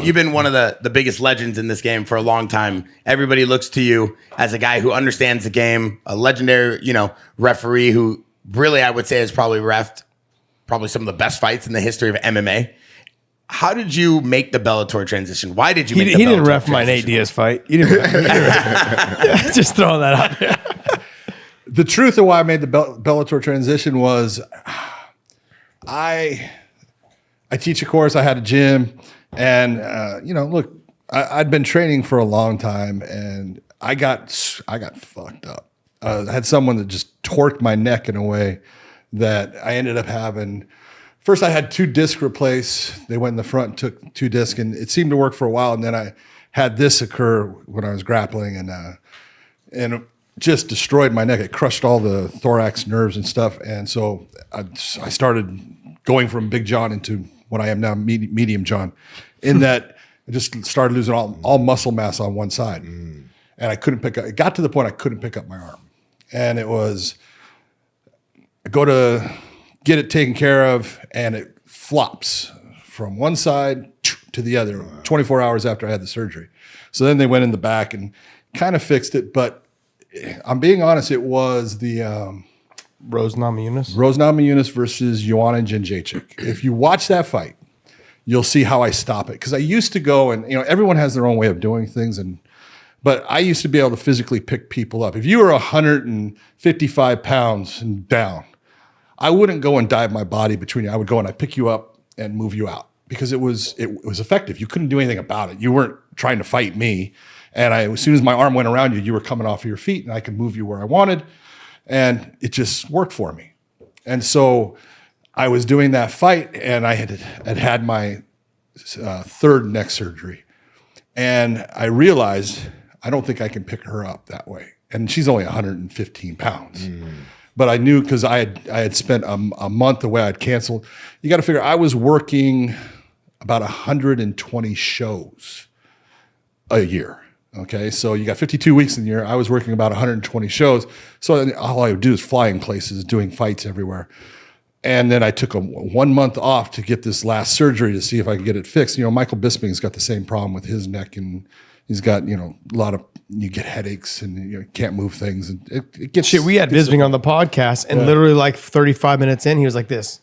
you've been one of the biggest legends in this game for a long time. Everybody looks to you as a guy who understands the game, a legendary, referee who really, I would say, has probably reffed probably some of the best fights in the history of MMA. How did you make the Bellator transition? Why did you make the Bellator transition? He didn't ref my Nate Diaz fight. He didn't ref. Just throwing that out there. The truth of why I made the Bellator transition was I teach a course. I had a gym, and look, I'd been training for a long time, and I got fucked up. I had someone that just torqued my neck in a way that I ended up having. First, I had 2 discs replaced. They went in the front and took 2 discs, and it seemed to work for a while. And then I had this occur when I was grappling, and it just destroyed my neck. It crushed all the thorax nerves and stuff. And so I started going from Big John into what I am now, Medium John, in that I just started losing all muscle mass on one side. And I couldn't pick up. It got to the point I couldn't pick up my arm. And it was, I go to get it taken care of, and it flops from one side to the other 24 hours after I had the surgery. So then they went in the back and kind of fixed it. But I'm being honest, it was the Rose Namajunas versus Joanna Jędrzejczyk. If you watch that fight, you'll see how I stop it. Because I used to go, and everyone has their own way of doing things, but I used to be able to physically pick people up. If you were 155 pounds and down, I wouldn't go and dive my body between you. I would go and I'd pick you up and move you out because it was effective. You couldn't do anything about it. You weren't trying to fight me. And as soon as my arm went around you, you were coming off of your feet, and I could move you where I wanted. And it just worked for me. And so I was doing that fight, and I had my 3rd neck surgery. And I realized I don't think I can pick her up that way. And she's only 115 pounds. But I knew, because I had spent a month away, I'd canceled. You got to figure, I was working about 120 shows a year. Okay, so you got 52 weeks in the year. I was working about 120 shows. So all I would do is flying places, doing fights everywhere. And then I took 1 month off to get this last surgery to see if I could get it fixed. Michael Bisping's got the same problem with his neck, and he's got, a lot of, you get headaches and you can't move things. And it gets shit. We had Bisping on the podcast, and literally like 35 minutes in, he was like this.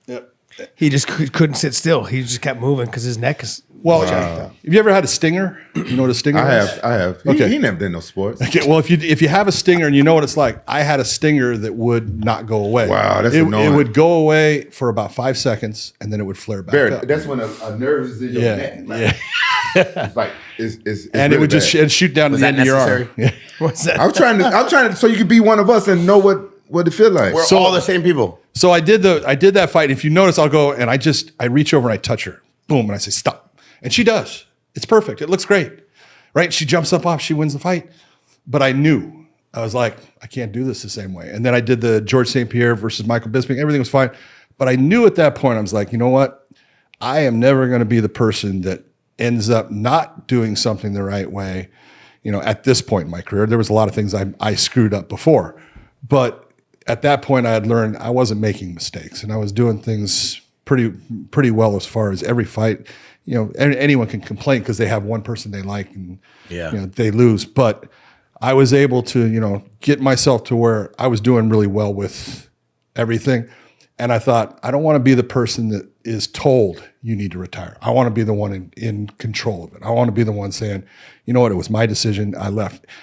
Yep. He just couldn't sit still. He just kept moving because his neck is. Well, have you ever had a stinger? You know what a stinger is? I have. Okay. He never did no sports. Okay. Well, if you have a stinger and you know what it's like, I had a stinger that would not go away. Wow, that's annoying. It would go away for about 5 seconds, and then it would flare back up. That's when a nerve is in your neck. Like, it's like it's and really it would just shoot down to the end of your arm. Yeah. What's that? I'm trying to, so you could be one of us and know what it feel like. We're all the same people. So I did that fight. If you notice, I'll go and I reach over and I touch her, boom, and I say stop, and she does. It's perfect. It looks great, right? She jumps up off. She wins the fight. But I knew. I was like, I can't do this the same way. And then I did the George St. Pierre versus Michael Bisping. Everything was fine. But I knew at that point, I was like, you know what? I am never going to be the person that ends up not doing something the right way. At this point in my career, there was a lot of things I screwed up before. But at that point, I had learned I wasn't making mistakes. And I was doing things pretty well as far as every fight. Anyone can complain because they have one person they like and they lose. But I was able to, get myself to where I was doing really well with everything. And I thought, I don't want to be the person that is told you need to retire. I want to be the one in control of it. I want to be the one saying, you know what, it was my decision. I left.